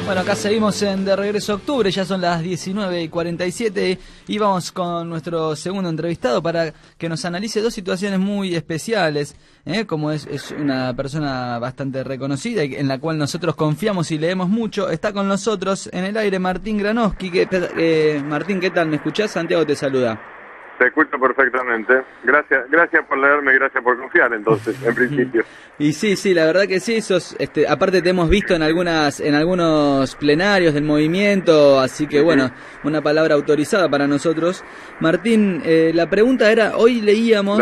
Bueno, acá seguimos de regreso a octubre, ya son las 19:47 y vamos con nuestro segundo entrevistado para que nos analice dos situaciones muy especiales, como es una persona bastante reconocida y en la cual nosotros confiamos y leemos mucho. Está con nosotros en el aire Martín Granowski. Martín, ¿qué tal? ¿Me escuchás? Santiago te saluda. Te escucho perfectamente. Gracias por leerme y gracias por confiar, entonces, en principio. Y sí, la verdad que sí, aparte te hemos visto en algunos plenarios del movimiento, así que bueno, una palabra autorizada para nosotros. Martín, la pregunta era, hoy leíamos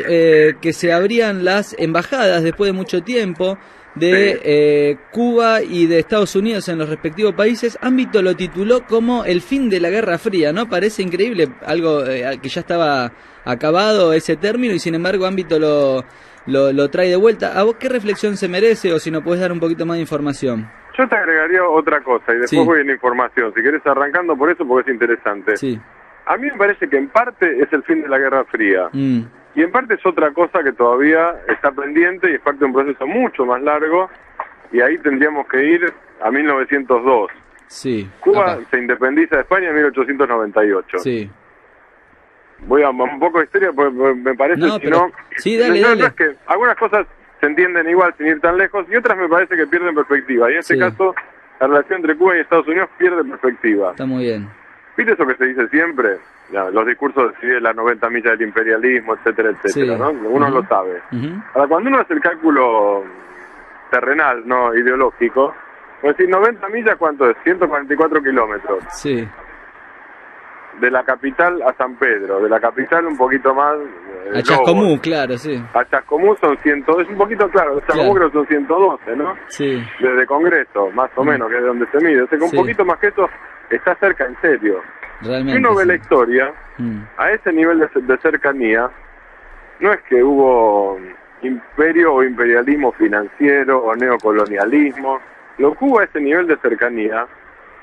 que se abrían las embajadas después de mucho tiempo de Cuba y de Estados Unidos en los respectivos países. Ámbito lo tituló como el fin de la Guerra Fría, ¿no? Parece increíble, algo que ya estaba acabado ese término y sin embargo Ámbito lo trae de vuelta. ¿A vos qué reflexión se merece o si nos podés dar un poquito más de información? Yo te agregaría otra cosa y después voy a la información, si querés arrancando por eso porque es interesante. Sí. A mí me parece que en parte es el fin de la Guerra Fría. Y en parte es otra cosa que todavía está pendiente y es parte de un proceso mucho más largo y ahí tendríamos que ir a 1902. Sí. Cuba se independiza de España en 1898. Sí. Voy a un poco de historia porque me parece Sí, dale. Es que algunas cosas se entienden igual sin ir tan lejos y otras me parece que pierden perspectiva. Y en este caso la relación entre Cuba y Estados Unidos pierde perspectiva. Está muy bien. ¿Viste eso que se dice siempre? Los discursos de las 90 millas del imperialismo, etcétera, etcétera, ¿no? Uno lo sabe. Ahora, cuando uno hace el cálculo terrenal, no ideológico, pues decir 90 millas, ¿cuánto es? 144 kilómetros. Sí. De la capital a San Pedro, de la capital un poquito más... a Chascomú, claro, sí. A Chascomú son 100, es un poquito claro, Chascomú creo que son 112, ¿no? Sí. Desde Congreso, más o menos, que es de donde se mide. O sea que un poquito más que eso está cerca, en serio. Realmente, si uno ve la historia, a ese nivel de cercanía, no es que hubo imperio o imperialismo financiero o neocolonialismo. Lo que hubo a ese nivel de cercanía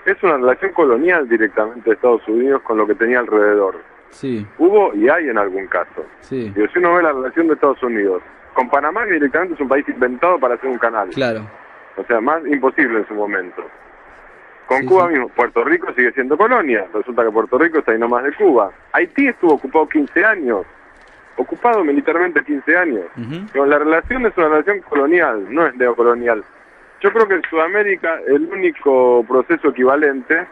es una relación colonial directamente de Estados Unidos con lo que tenía alrededor. Sí. Hubo y hay en algún caso. Sí. Y si uno ve la relación de Estados Unidos con Panamá, que directamente es un país inventado para hacer un canal. Claro. O sea, más imposible en su momento. Con Cuba mismo, Puerto Rico sigue siendo colonia. Resulta que Puerto Rico está ahí nomás de Cuba. Haití estuvo ocupado 15 años. Ocupado militarmente 15 años. Pero la relación es una relación colonial, no es neocolonial. Yo creo que en Sudamérica el único proceso equivalente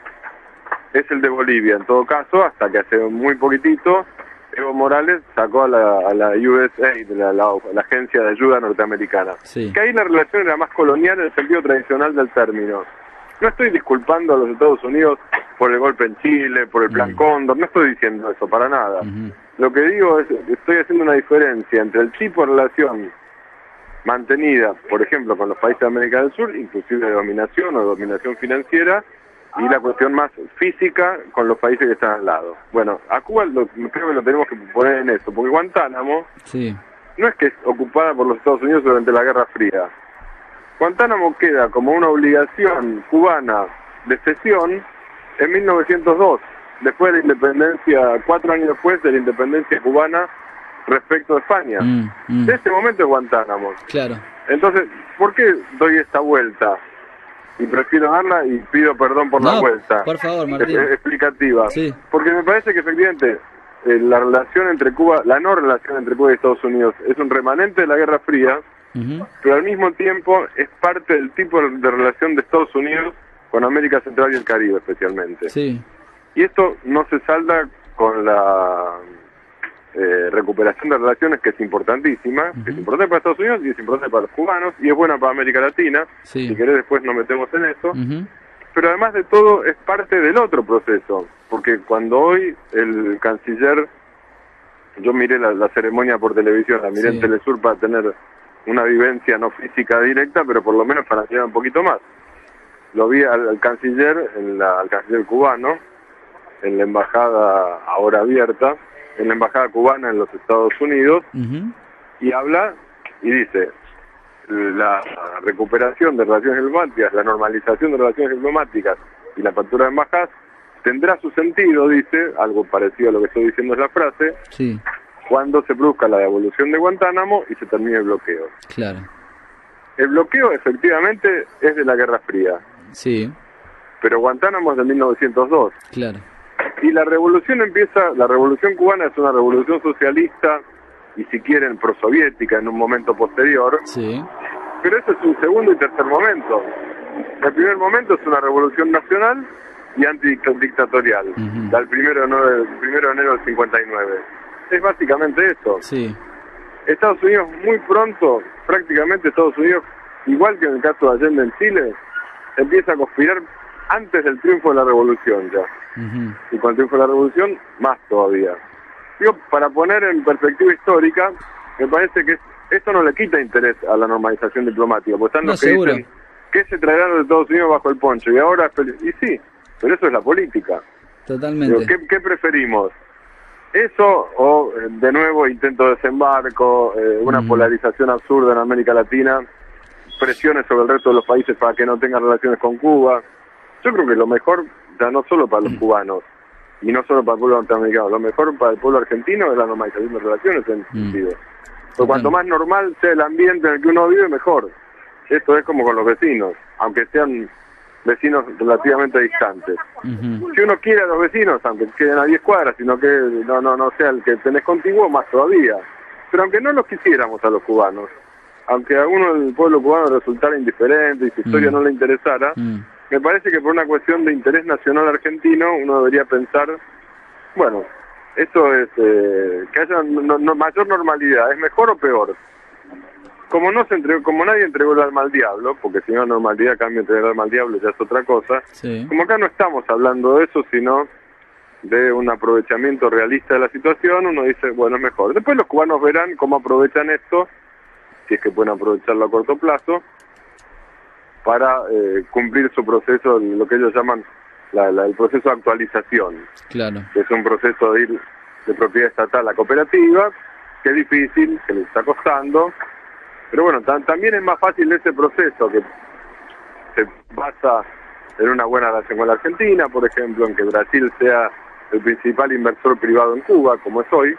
es el de Bolivia. En todo caso, hasta que hace muy poquitito, Evo Morales sacó a la USAID, la Agencia de Ayuda Norteamericana. Sí. Que ahí la relación era más colonial en el sentido tradicional del término. No estoy disculpando a los Estados Unidos por el golpe en Chile, por el Plan Cóndor, no estoy diciendo eso, para nada. Lo que digo es que estoy haciendo una diferencia entre el tipo de relación mantenida, por ejemplo, con los países de América del Sur, inclusive de dominación o dominación financiera, y la cuestión más física con los países que están al lado. Bueno, a Cuba creo que lo tenemos que poner en eso, porque Guantánamo no es que es ocupada por los Estados Unidos durante la Guerra Fría. Guantánamo queda como una obligación cubana de cesión en 1902, después de la independencia, 4 años después de la independencia cubana respecto a España. De ese momento es Guantánamo. Claro. Entonces, ¿por qué doy esta vuelta? Y prefiero darla y pido perdón por la vuelta. Por favor, Martín. Explicativa. Sí. Porque me parece que efectivamente la relación entre Cuba, la no relación entre Cuba y Estados Unidos es un remanente de la Guerra Fría, pero al mismo tiempo es parte del tipo de relación de Estados Unidos con América Central y el Caribe especialmente. Sí. Y esto no se salda con la recuperación de relaciones, que es importantísima, que es importante para Estados Unidos y es importante para los cubanos y es buena para América Latina. Si querés después nos metemos en eso. Pero además de todo es parte del otro proceso, porque cuando hoy el canciller, yo miré la ceremonia por televisión, la miré en Telesur para tener una vivencia no física directa, pero por lo menos para mirar un poquito más. Lo vi al canciller, al canciller cubano, en la embajada ahora abierta, en la embajada cubana en los Estados Unidos, y habla y dice, la recuperación de relaciones diplomáticas, la normalización de relaciones diplomáticas y la apertura de embajadas tendrá su sentido, dice, algo parecido a lo que estoy diciendo es la frase, cuando se produzca la devolución de Guantánamo y se termine el bloqueo. Claro. el bloqueo efectivamente es de la Guerra Fría. Sí. Pero Guantánamo es de 1902. Claro. Y la revolución cubana es una revolución socialista y si quieren prosoviética en un momento posterior. Sí. Pero ese es un segundo y tercer momento. El primer momento es una revolución nacional y antidictatorial, del 1 de enero del 59. Es básicamente eso. Sí. Estados Unidos muy pronto, prácticamente Estados Unidos, igual que en el caso de Allende en Chile, empieza a conspirar antes del triunfo de la revolución ya. Y con el triunfo de la revolución, más todavía. Digo, para poner en perspectiva histórica, me parece que esto no le quita interés a la normalización diplomática, porque están los que dicen que se traerán los Estados Unidos bajo el poncho, y ahora, y sí, pero eso es la política. Totalmente. Digo, ¿qué preferimos? Eso o, de nuevo, intento de desembarco, una polarización absurda en América Latina, presiones sobre el resto de los países para que no tengan relaciones con Cuba. Yo creo que lo mejor, ya no solo para los cubanos, y no solo para el pueblo norteamericano, lo mejor para el pueblo argentino es la normalización de relaciones en ese sentido. Porque cuanto más normal sea el ambiente en el que uno vive, mejor. Esto es como con los vecinos, aunque sean vecinos relativamente distantes. Si uno quiere a los vecinos, aunque queden a 10 cuadras, sino que no sea el que tenés contigo, más todavía. Pero aunque no los quisiéramos a los cubanos, aunque a uno del pueblo cubano resultara indiferente y su historia no le interesara, me parece que por una cuestión de interés nacional argentino uno debería pensar, bueno, esto es que haya mayor normalidad, ¿es mejor o peor? Como nadie entregó el alma al diablo, porque si no normalidad cambia entregar el alma al diablo ya es otra cosa, como acá no estamos hablando de eso, sino de un aprovechamiento realista de la situación, uno dice, bueno, es mejor. Después los cubanos verán cómo aprovechan esto, si es que pueden aprovecharlo a corto plazo, para cumplir su proceso, lo que ellos llaman el proceso de actualización. Claro. Que es un proceso de ir de propiedad estatal a cooperativa, que es difícil, que les está costando, pero bueno, también es más fácil ese proceso que se basa en una buena relación con la Argentina, por ejemplo, en que Brasil sea el principal inversor privado en Cuba, como es hoy.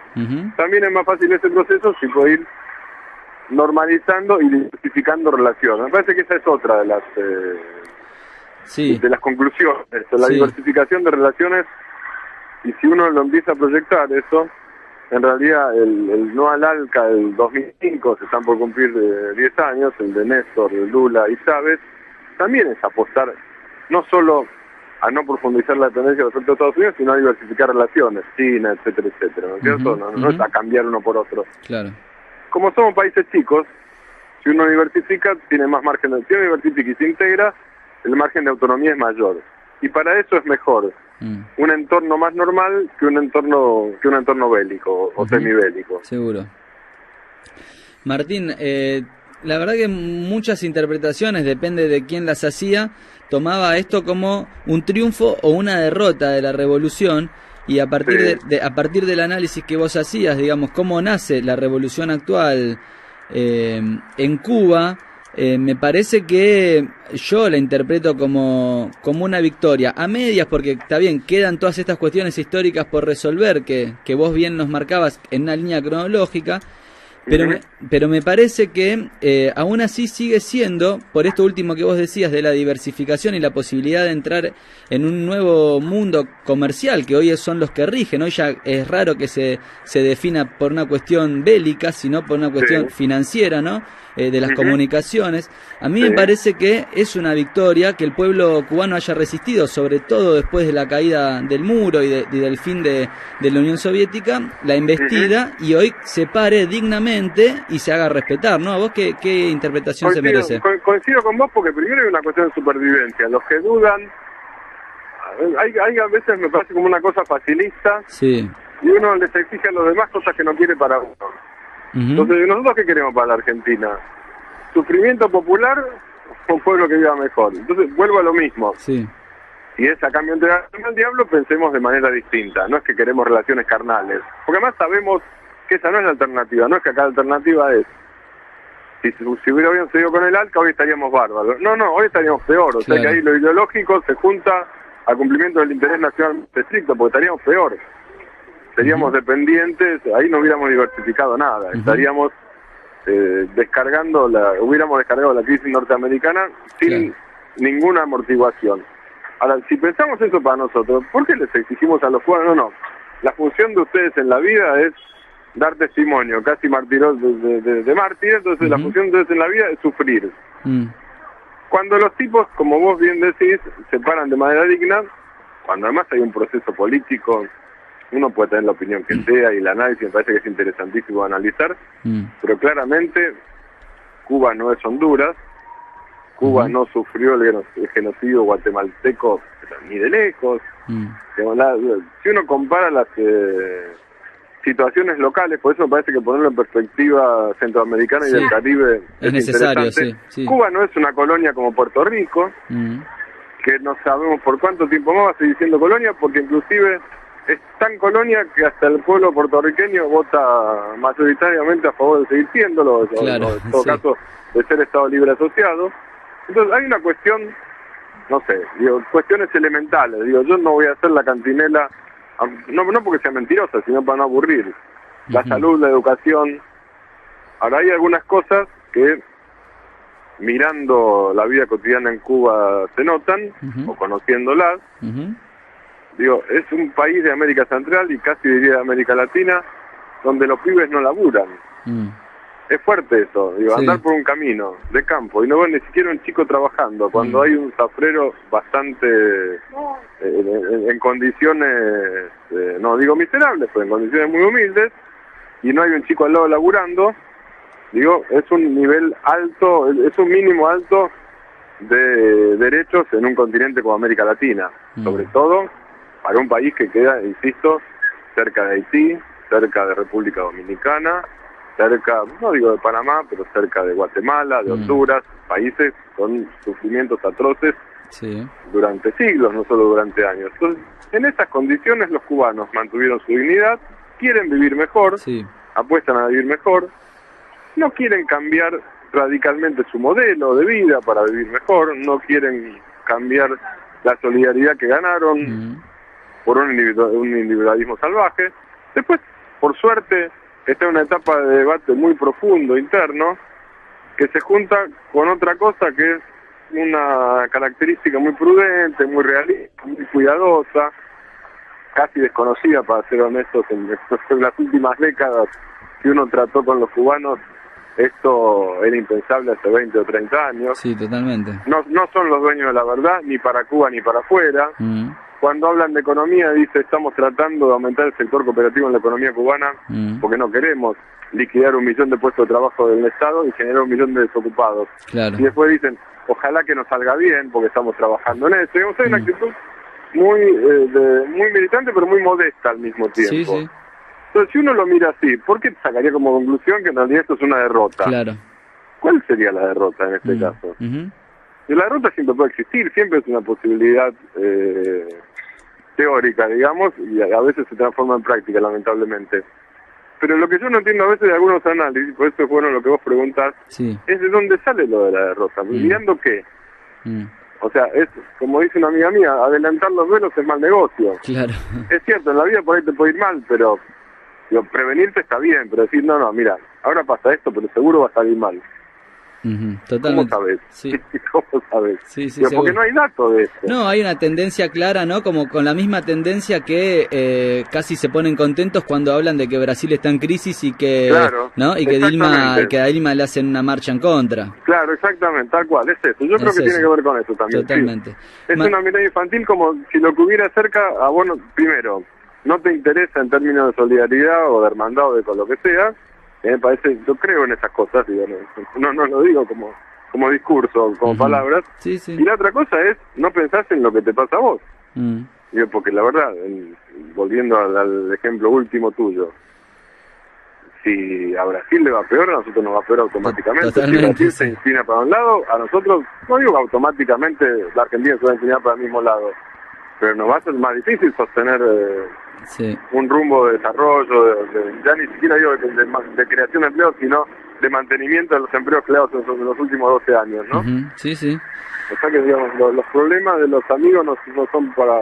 También es más fácil ese proceso si puede ir normalizando y diversificando relaciones. Me parece que esa es otra de las de las conclusiones, la diversificación de relaciones, y si uno lo empieza a proyectar eso, en realidad el no al ALCA del 2005, se están por cumplir 10 años, el de Néstor, de Lula y Chávez, también es apostar no solo a no profundizar la dependencia respecto a Estados Unidos, sino a diversificar relaciones, China, etcétera, etcétera, ¿no es cierto? No es a cambiar uno por otro. Claro. Como somos países chicos, si uno diversifica, tiene más margen de... Si uno diversifica y se integra, el margen de autonomía es mayor. Y para eso es mejor un entorno más normal que un entorno bélico o semibélico. Seguro. Martín, la verdad que muchas interpretaciones, depende de quién las hacía, tomaba esto como un triunfo o una derrota de la revolución, y a partir a partir del análisis que vos hacías, digamos, cómo nace la revolución actual en Cuba, me parece que yo la interpreto como una victoria a medias, porque está bien, quedan todas estas cuestiones históricas por resolver que vos bien nos marcabas en una línea cronológica, pero me parece que aún así sigue siendo, por esto último que vos decías de la diversificación y la posibilidad de entrar en un nuevo mundo comercial, que hoy son los que rigen. Hoy ya es raro que se defina por una cuestión bélica, sino por una cuestión financiera, ¿no? De las comunicaciones. A mí me parece que es una victoria que el pueblo cubano haya resistido, sobre todo después de la caída del muro y del fin de la Unión Soviética, la embestida, y hoy se pare dignamente y se haga respetar, ¿no? ¿A vos qué interpretación se merece? Coincido con vos, porque primero hay una cuestión de supervivencia. Los que dudan, hay a veces me parece como una cosa facilista, y uno les exige a los demás cosas que no quiere para uno. Entonces, ¿nosotros qué queremos para la Argentina? Sufrimiento popular o un pueblo que viva mejor. Entonces, vuelvo a lo mismo. Si es a cambio de entregar al diablo, pensemos de manera distinta. No es que queremos relaciones carnales. Porque además sabemos que esa no es la alternativa. No es que acá la alternativa es, si hubiera seguido con el ALCA, hoy estaríamos bárbaros. No, hoy estaríamos peor. O sea que ahí lo ideológico se junta al cumplimiento del interés nacional estricto, porque estaríamos peor. Seríamos dependientes, ahí no hubiéramos diversificado nada, estaríamos hubiéramos descargado la crisis norteamericana sin ninguna amortiguación. Ahora, si pensamos eso para nosotros, ¿por qué les exigimos a los cubanos? No, la función de ustedes en la vida es dar testimonio, casi martiros de mártir, entonces la función de ustedes en la vida es sufrir. Cuando los tipos, como vos bien decís, se paran de manera digna, cuando además hay un proceso político, uno puede tener la opinión que sea y el análisis me parece que es interesantísimo analizar, pero claramente Cuba no es Honduras, Cuba no sufrió el genocidio guatemalteco ni de lejos. Si uno compara las situaciones locales, por eso me parece que ponerlo en perspectiva centroamericana y del Caribe es necesario. Sí. Cuba no es una colonia como Puerto Rico, que no sabemos por cuánto tiempo más va a seguir siendo colonia, porque inclusive es tan colonia que hasta el pueblo puertorriqueño vota mayoritariamente a favor de seguir siéndolo, en todo caso de ser Estado libre asociado. Entonces hay una cuestión, no sé, cuestiones elementales. Yo no voy a hacer la cantinela, no porque sea mentirosa, sino para no aburrir. La salud, la educación. Ahora hay algunas cosas que, mirando la vida cotidiana en Cuba, se notan, o conociéndolas. Es un país de América Central y casi diría de América Latina, donde los pibes no laburan. Es fuerte eso, andar por un camino de campo y no ver ni siquiera un chico trabajando, cuando hay un zafrero bastante en condiciones, no digo miserables, pero en condiciones muy humildes, y no hay un chico al lado laburando, es un nivel alto, es un mínimo alto de derechos en un continente como América Latina, sobre todo para un país que queda, insisto, cerca de Haití, cerca de República Dominicana, cerca, no digo de Panamá, pero cerca de Guatemala, de Honduras, países con sufrimientos atroces durante siglos, no solo durante años. Entonces, en esas condiciones los cubanos mantuvieron su dignidad, quieren vivir mejor, apuestan a vivir mejor, no quieren cambiar radicalmente su modelo de vida para vivir mejor, no quieren cambiar la solidaridad que ganaron por un individualismo salvaje. Después, por suerte, esta es una etapa de debate muy profundo, interno, que se junta con otra cosa que es una característica muy prudente, muy realista, muy cuidadosa, casi desconocida, para ser honestos, en las últimas décadas que uno trató con los cubanos. Esto era impensable hace 20 o 30 años. Sí, totalmente. No son los dueños de la verdad, ni para Cuba ni para afuera. Cuando hablan de economía, dice, estamos tratando de aumentar el sector cooperativo en la economía cubana porque no queremos liquidar 1 millón de puestos de trabajo del Estado y generar 1 millón de desocupados. Y después dicen, ojalá que nos salga bien porque estamos trabajando en eso. Hay una actitud muy militante, pero muy modesta al mismo tiempo. Entonces, si uno lo mira así, ¿por qué sacaría como conclusión que en realidad esto es una derrota? ¿Cuál sería la derrota en este caso? Y la derrota siempre puede existir, siempre es una posibilidad teórica, digamos, y a veces se transforma en práctica, lamentablemente. Pero lo que yo no entiendo a veces de algunos análisis, por eso es bueno lo que vos preguntás, es de dónde sale lo de la derrota. ¿Mirando qué? O sea, es como dice una amiga mía, adelantar los duelos es mal negocio. Es cierto, en la vida por ahí te puede ir mal, pero prevenirte está bien, pero decir, no, mira, ahora pasa esto, pero seguro va a salir mal. Totalmente. ¿Cómo sabes? ¿Cómo sabes? Porque no hay datos de eso. No, hay una tendencia clara, ¿no? Como con la misma tendencia que casi se ponen contentos cuando hablan de que Brasil está en crisis y que ¿no? Y que a Dilma le hacen una marcha en contra. Claro, exactamente, tal cual, es eso. Yo creo que tiene que ver con eso también. Totalmente. Es una mirada infantil, como si lo que hubiera cerca a vos, primero, no te interesa en términos de solidaridad o de hermandad o de con lo que sea. Me parece, yo creo en esas cosas, no lo digo como discurso, como palabras. Y la otra cosa es, no pensás en lo que te pasa a vos. Porque la verdad, volviendo al ejemplo último tuyo, si a Brasil le va peor, a nosotros nos va peor automáticamente. Si Brasil se inclina para un lado, a nosotros, no digo automáticamente, la Argentina se va a inclinar para el mismo lado, pero nos va a ser más difícil sostener un rumbo de desarrollo, ya ni siquiera digo de creación de empleos, sino de mantenimiento de los empleos creados en los últimos 12 años, ¿no? Sí. O sea que, digamos, los problemas de los amigos no son para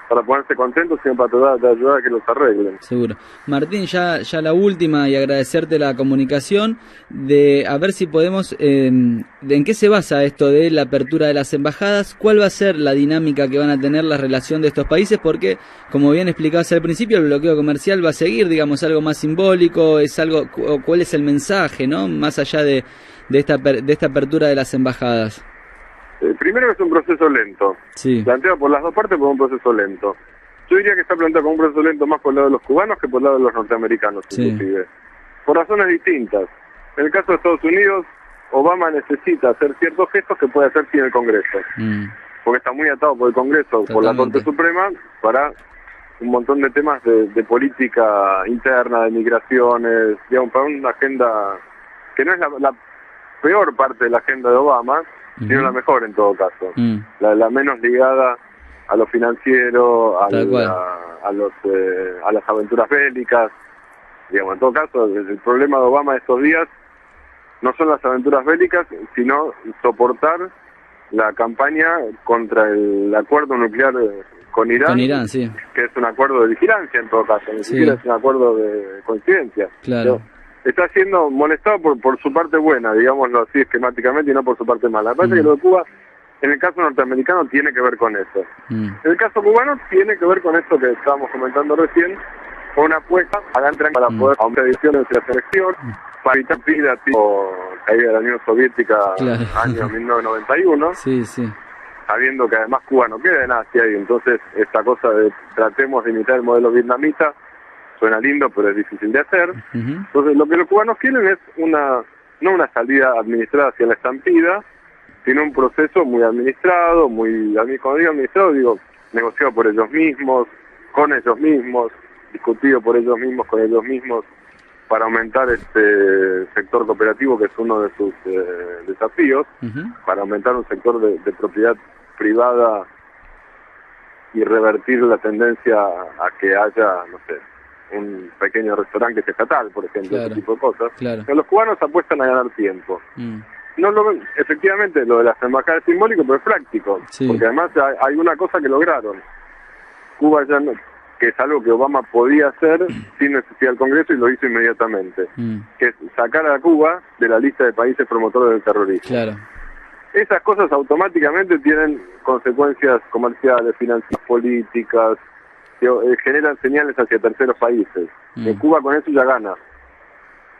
para ponerse contentos, sino para tratar de ayudar a que los arreglen. Seguro. Martín, ya la última, y agradecerte la comunicación, de a ver si podemos, ¿en qué se basa esto de la apertura de las embajadas? ¿Cuál va a ser la dinámica que van a tener la relación de estos países? Porque, como bien explicabas al principio, el bloqueo comercial va a seguir, digamos, algo más simbólico, es algo, ¿cuál es el mensaje, no? Más allá de esta apertura de las embajadas. Primero es un proceso lento, planteado por las dos partes por un proceso lento. Yo diría que está planteado como un proceso lento más por el lado de los cubanos que por el lado de los norteamericanos, inclusive. Por razones distintas. En el caso de Estados Unidos, Obama necesita hacer ciertos gestos que puede hacer sin el Congreso. Porque está muy atado por el Congreso, por la Corte Suprema, para un montón de temas de política interna, de migraciones, digamos, para una agenda que no es la peor parte de la agenda de Obama, sino la mejor en todo caso, la menos ligada a lo financiero, a las aventuras bélicas. Digamos, en todo caso, el problema de Obama estos días no son las aventuras bélicas, sino soportar la campaña contra el acuerdo nuclear con Irán, que es un acuerdo de vigilancia en todo caso, ni siquiera es un acuerdo de coincidencia. Claro. Está siendo molestado por su parte buena, digámoslo así esquemáticamente, y no por su parte mala. Me parece que lo de Cuba, en el caso norteamericano, tiene que ver con eso. En el caso cubano, tiene que ver con esto que estábamos comentando recién, con una apuesta a ganar para poder aumentar ediciones de la selección, para evitar vida tipo caída de la Unión Soviética año 1991, sabiendo que además Cuba no queda en Asia, y entonces esta cosa de tratemos de imitar el modelo vietnamita, suena lindo, pero es difícil de hacer. Entonces, lo que los cubanos quieren es no una salida administrada hacia la estampida, sino un proceso muy administrado, cuando digo administrado, digo negociado por ellos mismos, con ellos mismos, discutido por ellos mismos, con ellos mismos, para aumentar este sector cooperativo, que es uno de sus desafíos, para aumentar un sector de propiedad privada y revertir la tendencia a que haya, no sé, un pequeño restaurante que es estatal, por ejemplo, ese tipo de cosas. Pero los cubanos apuestan a ganar tiempo. No efectivamente, lo de las embajadas es simbólico, pero es práctico, porque además hay una cosa que lograron. Cuba ya no, que es algo que Obama podía hacer sin necesidad del Congreso, y lo hizo inmediatamente, que es sacar a Cuba de la lista de países promotores del terrorismo. Esas cosas automáticamente tienen consecuencias comerciales, financieras, políticas, generan señales hacia terceros países. Cuba con eso ya gana.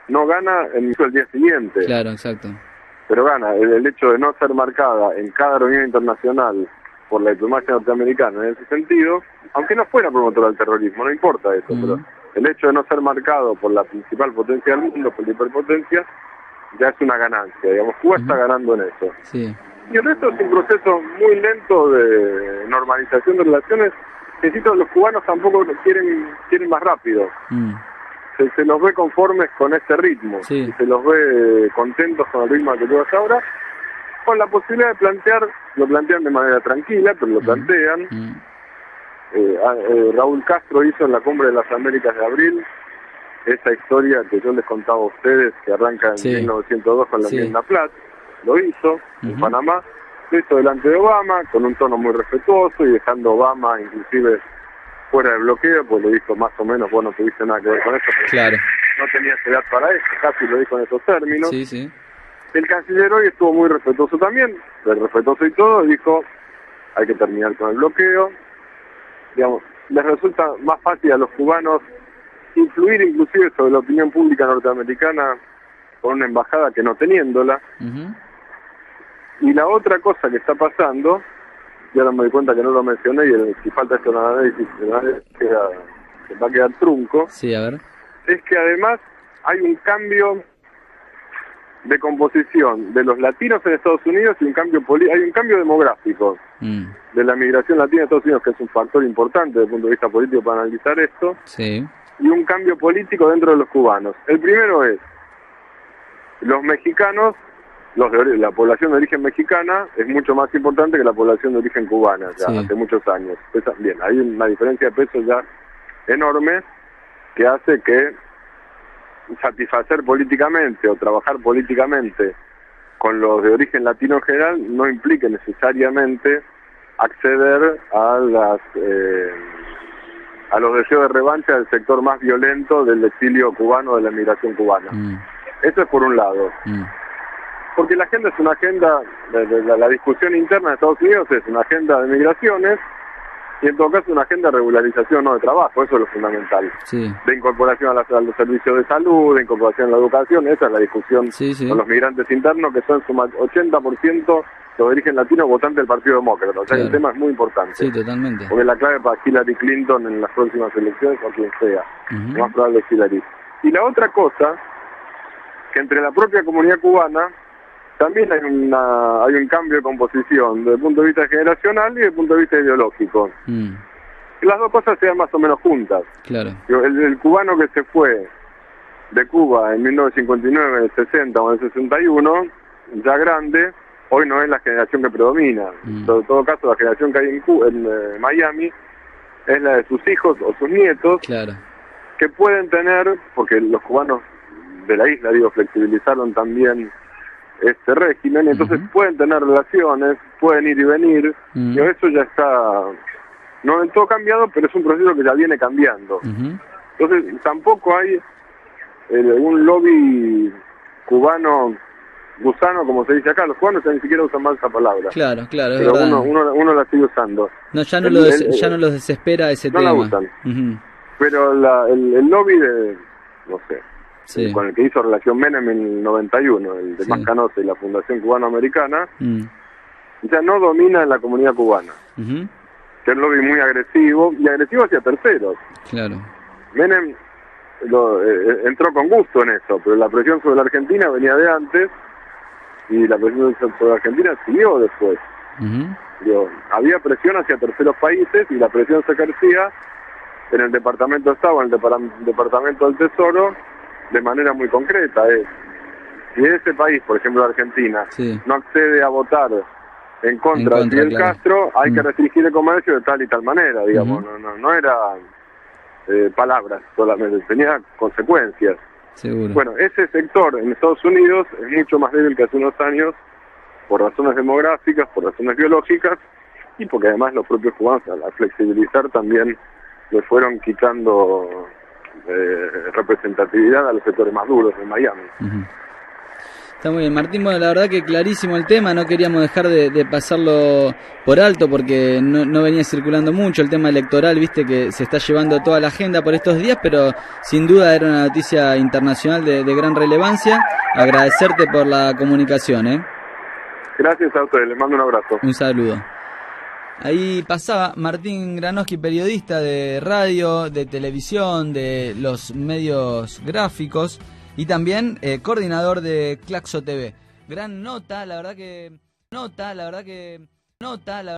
No gana el día siguiente. Pero gana el hecho de no ser marcada en cada reunión internacional por la diplomacia norteamericana en ese sentido, aunque no fuera promotora del terrorismo, no importa eso, pero el hecho de no ser marcado por la principal potencia del mundo, por la hiperpotencia, ya es una ganancia. Digamos, Cuba está ganando en eso. Y el resto es un proceso muy lento de normalización de relaciones. Insisto, los cubanos tampoco quieren más rápido. Se los ve conformes con este ritmo, y se los ve contentos con el ritmo que llevas ahora, con la posibilidad de lo plantean de manera tranquila, pero lo plantean. Raúl Castro hizo en la Cumbre de las Américas de abril esa historia que yo les contaba a ustedes, que arranca en 1902 con la Mirna Plath, lo hizo en Panamá, lo hizo delante de Obama, con un tono muy respetuoso y dejando a Obama inclusive fuera del bloqueo, pues le dijo más o menos, vos no tuviste nada que ver con eso, no tenías edad para eso, casi lo dijo en esos términos. El canciller hoy estuvo muy respetuoso también, respetuoso y todo, dijo, hay que terminar con el bloqueo. Digamos, les resulta más fácil a los cubanos influir inclusive sobre la opinión pública norteamericana con una embajada que no teniéndola. Y la otra cosa que está pasando, y ahora me doy cuenta que no lo mencioné, y si falta esto en el análisis, que va a quedar trunco, es que además hay un cambio de composición de los latinos en Estados Unidos, y hay un cambio demográfico de la migración latina a Estados Unidos, que es un factor importante desde el punto de vista político para analizar esto, y un cambio político dentro de los cubanos. El primero es, los mexicanos, la población de origen mexicana es mucho más importante que la población de origen cubana, ya hace muchos años. Bien, hay una diferencia de peso ya enorme, que hace que satisfacer políticamente o trabajar políticamente con los de origen latino en general no implique necesariamente acceder a los deseos de revancha del sector más violento del exilio cubano, de la emigración cubana. Eso es por un lado. Porque la agenda es una agenda, la discusión interna de Estados Unidos es una agenda de migraciones, y en todo caso una agenda de regularización, no de trabajo, eso es lo fundamental. Sí. De incorporación a los servicios de salud, de incorporación a la educación, esa es la discusión con los migrantes internos, que son su 80% de origen latino votantes del Partido Demócrata. O sea que el tema es muy importante. Sí, totalmente. Porque es la clave para Hillary Clinton en las próximas elecciones, o quien sea. Lo más probable es Hillary. Y la otra cosa, que entre la propia comunidad cubana también hay un cambio de composición desde el punto de vista generacional y desde el punto de vista ideológico. Y las dos cosas se dan más o menos juntas. Claro. El cubano que se fue de Cuba en 1959, en el 60 o en el 61, ya grande, hoy no es la generación que predomina. En todo caso, la generación que hay en Miami es la de sus hijos o sus nietos, que pueden tener, porque los cubanos de la isla, flexibilizaron también este régimen, entonces pueden tener relaciones, pueden ir y venir, y eso ya está, no del todo cambiado, pero es un proceso que ya viene cambiando. Entonces tampoco hay un lobby cubano gusano, como se dice acá. Los cubanos ya ni siquiera usan mal esa palabra. Claro, es pero verdad. Uno la sigue usando. No, ya no los desespera ese tema. No la usan. Pero el lobby de, no sé, con el que hizo relación Menem en el 91, el de Más Canosa y la Fundación Cubano-Americana, ya no domina en la comunidad cubana. Que es un lobby muy agresivo, y agresivo hacia terceros. Claro. Menem entró con gusto en eso, pero la presión sobre la Argentina venía de antes, y la presión sobre la Argentina siguió después. Había presión hacia terceros países, y la presión se ejercía en el Departamento de Estado, en el Departamento del Tesoro, de manera muy concreta. Si ese país, por ejemplo Argentina, no accede a votar en contra de Fidel Castro, hay que restringir el comercio de tal y tal manera, digamos. No era palabras solamente, tenía consecuencias. Seguro. Bueno, ese sector en Estados Unidos es mucho más débil que hace unos años, por razones demográficas, por razones biológicas, y porque además los propios cubanos, al flexibilizar, también le fueron quitando representatividad a los sectores más duros de Miami. Está muy bien, Martín. Bueno, la verdad que clarísimo el tema, no queríamos dejar de pasarlo por alto porque no venía circulando mucho el tema electoral, viste que se está llevando toda la agenda por estos días, pero sin duda era una noticia internacional de gran relevancia. Agradecerte por la comunicación. Gracias a ustedes, les mando un abrazo. Un saludo. Ahí pasaba Martín Granowski, periodista de radio, de televisión, de los medios gráficos y también coordinador de Claxo TV. Gran nota, la verdad que